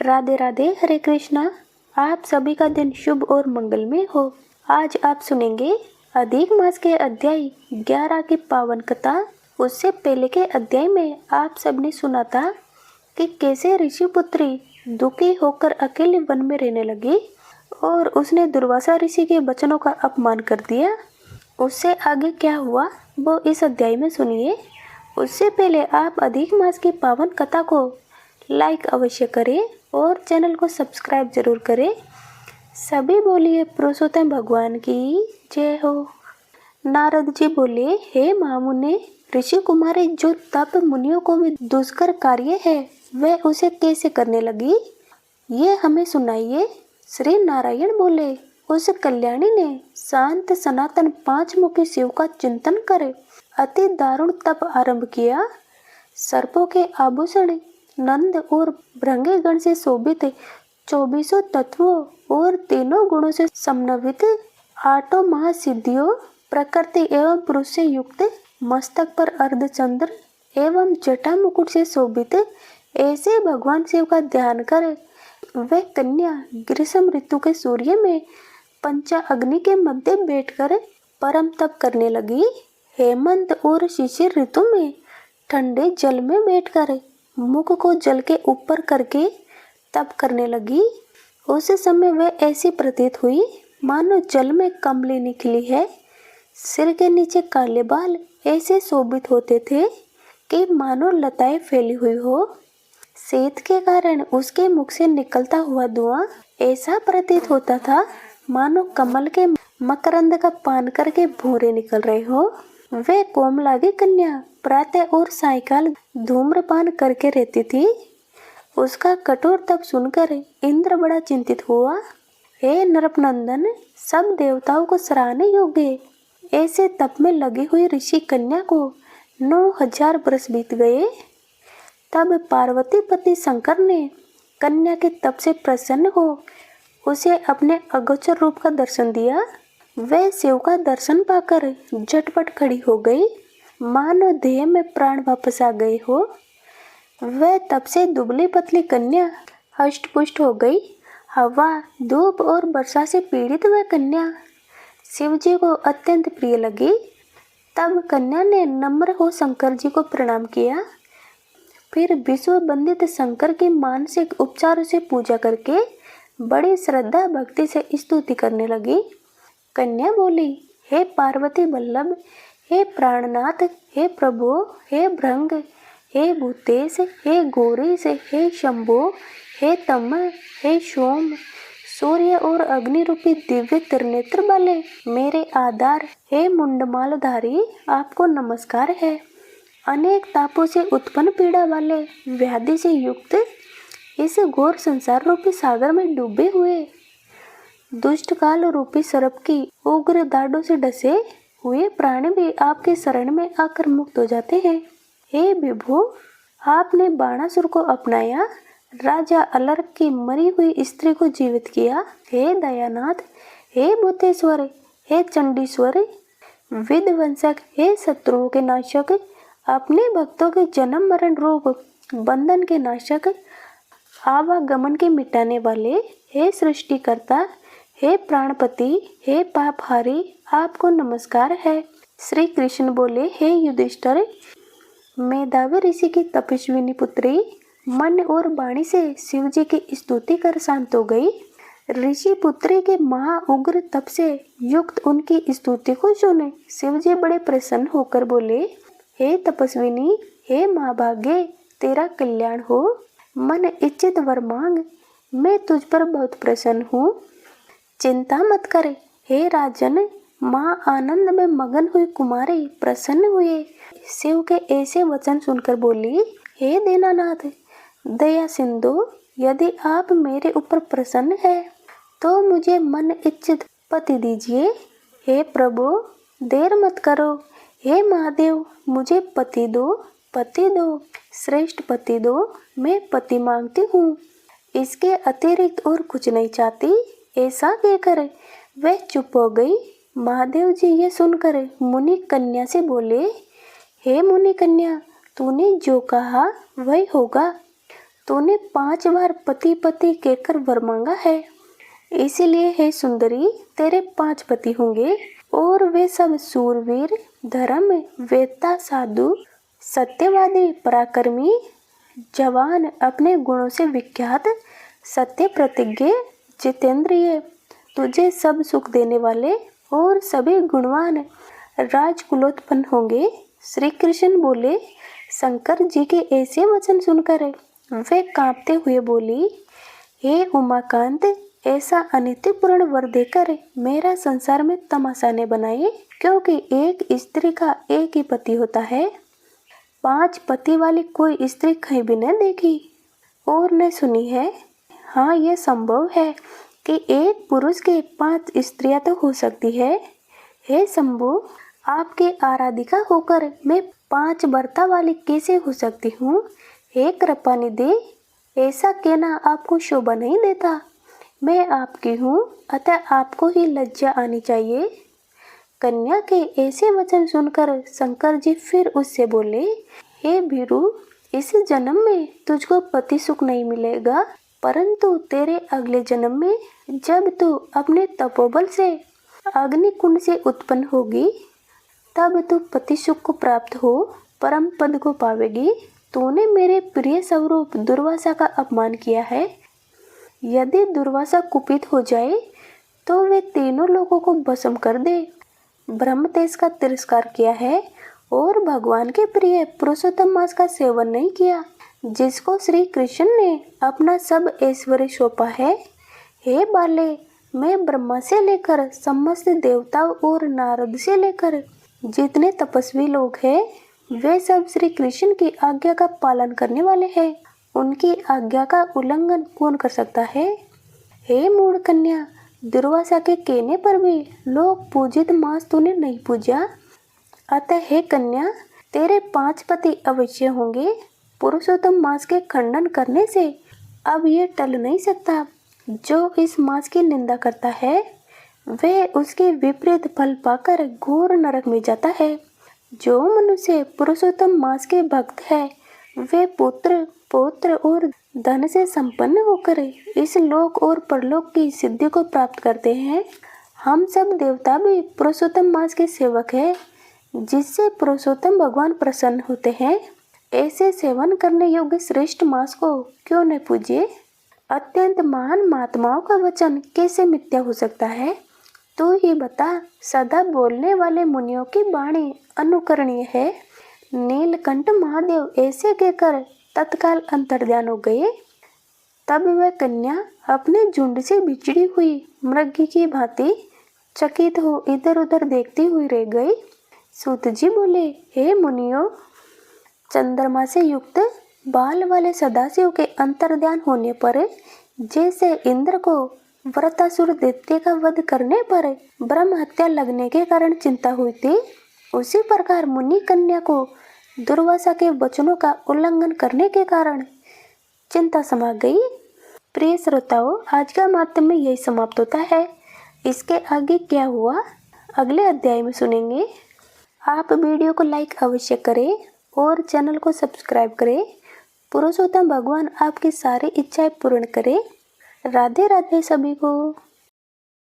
राधे राधे, हरे कृष्णा। आप सभी का दिन शुभ और मंगलमय हो। आज आप सुनेंगे अधिक मास के अध्याय 11 की पावन कथा। उससे पहले के अध्याय में आप सबने सुना था कि कैसे ऋषि पुत्री दुखी होकर अकेले वन में रहने लगी और उसने दुर्वासा ऋषि के वचनों का अपमान कर दिया। उससे आगे क्या हुआ वो इस अध्याय में सुनिए। उससे पहले आप अधिक मास की पावन कथा को लाइक अवश्य करें और चैनल को सब्सक्राइब जरूर करें। सभी बोलिए पुरुषोत्तम भगवान की जय हो। नारद जी बोले, हे महामुने, ऋषि कुमारी जो तप मुनियों को भी दुष्कर कार्य है वह उसे कैसे करने लगी, ये हमें सुनाइए। श्री नारायण बोले, उस कल्याणी ने शांत सनातन 5 मुखी शिव का चिंतन करे अति दारुण तप आरंभ किया। सर्पों के आभूषण नंद और भृंगी गण से शोभित 24 तत्वों और तीनों गुणों से समन्वित 8 महासिद्धियों, प्रकृति एवं पुरुष से युक्त, मस्तक पर अर्धचंद्र एवं जटा मुकुट से शोभित ऐसे भगवान शिव का ध्यान कर वह कन्या ग्रीष्म ऋतु के सूर्य में पंचा अग्नि के मध्य बैठकर परम तप करने लगी। हेमंत और शिशिर ऋतु में ठंडे जल में बैठकर मुख को जल के ऊपर करके तप करने लगी। उस समय वह ऐसी प्रतीत हुई मानो जल में कमली निकली है। सिर के नीचे काले बाल ऐसे शोभित होते थे कि मानो लताएं फैली हुई हो। शीत के कारण उसके मुख से निकलता हुआ धुआं ऐसा प्रतीत होता था मानो कमल के मकरंद का पान करके भूरे निकल रहे हो। वह कोमलागी कन्या प्रातः और सायकाल धूम्रपान करके रहती थी। उसका कठोर तप सुनकर इंद्र बड़ा चिंतित हुआ। हे नरपनंदन, सब देवताओं को सराहने योग्य ऐसे तप में लगी हुई ऋषि कन्या को 9000 वर्ष बीत गए। तब पार्वती पति शंकर ने कन्या के तप से प्रसन्न हो उसे अपने अगोचर रूप का दर्शन दिया। वह शिव का दर्शन पाकर झटपट खड़ी हो गई, मानो देह में प्राण वापस आ गए हो। वह तब से दुबली पतली कन्या हष्टपुष्ट हो गई। हवा, धूप और वर्षा से पीड़ित वह कन्या शिव जी को अत्यंत प्रिय लगी। तब कन्या ने नम्र हो शंकर जी को प्रणाम किया। फिर विश्व वंदित शंकर की मानसिक उपचारों से पूजा करके बड़ी श्रद्धा भक्ति से स्तुति करने लगी। कन्या बोली, हे पार्वती वल्लभ, हे प्राणनाथ, हे प्रभु, हे भृंग, हे भूतेश, हे गौरीश, हे शंभो, हे तम, हे सोम, सूर्य और अग्नि रूपी दिव्य त्रिनेत्र वाले मेरे आधार, हे मुंडमालधारी, आपको नमस्कार है। अनेक तापों से उत्पन्न पीड़ा वाले व्याधि से युक्त इस घोर संसार रूपी सागर में डूबे हुए दुष्ट काल रूपी सर्प की उग्र दाढ़ों से डसे हुए प्राणी भी आपके शरण में आकर मुक्त हो जाते हैं। हे विभु, आपने बाणासुर को अपनाया, राजा अलर्क की मरी हुई स्त्री को जीवित किया। हे दयानाथ, हे भूतेश्वर, हे चंडीश्वर, विध्वंसक, हे शत्रुओं के नाशक, अपने भक्तों के जन्म मरण रूप बंधन के नाशक, आवागमन के मिटाने वाले, हे सृष्टिकर्ता, हे प्राणपति, हे पापहारी, आपको नमस्कार है। श्री कृष्ण बोले, हे युधिष्ठिर, मेधावी ऋषि की तपस्विनी पुत्री मन और वाणी से शिव जी की स्तुति कर शांत हो गई। ऋषि पुत्री के महा उग्र तप से युक्त उनकी स्तुति को सुने शिव जी बड़े प्रसन्न होकर बोले, हे तपस्विनी, हे महाभाग्य, तेरा कल्याण हो। मन इच्छित वर मांग, मैं तुझ पर बहुत प्रसन्न हूँ। चिंता मत कर हे राजन। माँ आनंद में मगन हुई कुमारी प्रसन्न हुए शिव के ऐसे वचन सुनकर बोली, हे दीनानाथ, दया सिंधु, यदि आप मेरे ऊपर प्रसन्न है तो मुझे मन इच्छित पति दीजिए। हे प्रभु, देर मत करो। हे महादेव, मुझे पति दो, पति दो, श्रेष्ठ पति दो। मैं पति मांगती हूँ, इसके अतिरिक्त और कुछ नहीं चाहती। ऐसा कहकर वह चुप हो गई। महादेव जी ये सुनकर मुनि कन्या से बोले, हे मुनि कन्या, तूने जो कहा वही होगा। तूने 5 बार पति पति कहकर वर मांगा है, इसीलिए हे सुंदरी तेरे 5 पति होंगे और वे सब सूरवीर, धर्म, वेत्ता, साधु, सत्यवादी, पराक्रमी, जवान, अपने गुणों से विख्यात, सत्य प्रतिज्ञ, जितेंद्रिय, तुझे सब सुख देने वाले और सभी गुणवान राजकुलोत्पन्न होंगे। श्री कृष्ण बोले। शंकर जी के ऐसे वचन सुनकर वे कांपते हुए बोली, हे उमाकांत, ऐसा अनित्यपूर्ण वर देकर मेरा संसार में तमाशा न बनाए, क्योंकि एक स्त्री का एक ही पति होता है। 5 पति वाली कोई स्त्री कहीं भी न देखी और न सुनी है। हाँ, यह संभव है कि एक पुरुष के 5 स्त्रियां तो हो सकती है। हे शंभु, आपके आराधिका होकर मैं 5 बर्ता वाली कैसे हो सकती हूँ? हे कृपानिधि, ऐसा कहना आपको शोभा नहीं देता। मैं आपकी हूँ, अतः आपको ही लज्जा आनी चाहिए। कन्या के ऐसे वचन सुनकर शंकर जी फिर उससे बोले, हे भीरु, इस जन्म में तुझको पति सुख नहीं मिलेगा, परंतु तेरे अगले जन्म में जब तू अपने तपोबल से अग्निकुंड से उत्पन्न होगी, तब तू पति सुख को प्राप्त हो परम पद को पावेगी। तूने मेरे प्रिय स्वरूप दुर्वासा का अपमान किया है। यदि दुर्वासा कुपित हो जाए तो वे तीनों लोगों को भस्म कर दे। ब्रह्म तेज का तिरस्कार किया है और भगवान के प्रिय पुरुषोत्तम मास का सेवन नहीं किया, जिसको श्री कृष्ण ने अपना सब ऐश्वर्य सौंपा है। हे बाले, मैं ब्रह्मा से लेकर समस्त देवताओं और नारद से लेकर जितने तपस्वी लोग हैं, वे सब श्री कृष्ण की आज्ञा का पालन करने वाले हैं। उनकी आज्ञा का उल्लंघन कौन कर सकता है? हे मूढ़ कन्या, दुर्वासा के कहने पर भी लोग पूजित मास तूने नहीं पूजा। अतः हे कन्या, तेरे 5 पति अवश्य होंगे। पुरुषोत्तम मास के खंडन करने से अब ये टल नहीं सकता। जो इस मास की निंदा करता है, वह उसके विपरीत फल पाकर घोर नरक में जाता है। जो मनुष्य पुरुषोत्तम मास के भक्त है, वे पुत्र, पौत्र और धन से संपन्न होकर इस लोक और परलोक की सिद्धि को प्राप्त करते हैं। हम सब देवता भी पुरुषोत्तम मास के सेवक हैं, जिससे पुरुषोत्तम भगवान प्रसन्न होते हैं। ऐसे सेवन करने योग्य श्रेष्ठ मास को क्यों न पूजिए? अत्यंत महान महात्माओं का वचन कैसे मिथ्या हो सकता है? तू ही बता। सदा बोलने वाले मुनियों की वाणी अनुकरणीय है। नीलकंठ महादेव ऐसे कहकर तत्काल अंतर्ध्यान हो गए। तब वह कन्या अपने झुंड से बिछड़ी हुई मृगी की भांति चकित हो इधर उधर देखती हुई रह गई। सूत जी बोले, हे मुनियों, चंद्रमा से युक्त बाल वाले सदाशिव के अंतर्ध्यान होने पर जैसे इंद्र को वृत्रासुर दैत्य का वध करने पर ब्रह्म हत्या लगने के कारण चिंता हुई थी, उसी प्रकार मुनि कन्या को दुर्वासा के वचनों का उल्लंघन करने के कारण चिंता समा गई। प्रिय श्रोताओं, आज का महात्म्य यही समाप्त होता है। इसके आगे क्या हुआ अगले अध्याय में सुनेंगे। आप वीडियो को लाइक अवश्य करें और चैनल को सब्सक्राइब करें। पुरुषोत्तम भगवान आपकी सारी इच्छाएं पूर्ण करें। राधे राधे सभी को।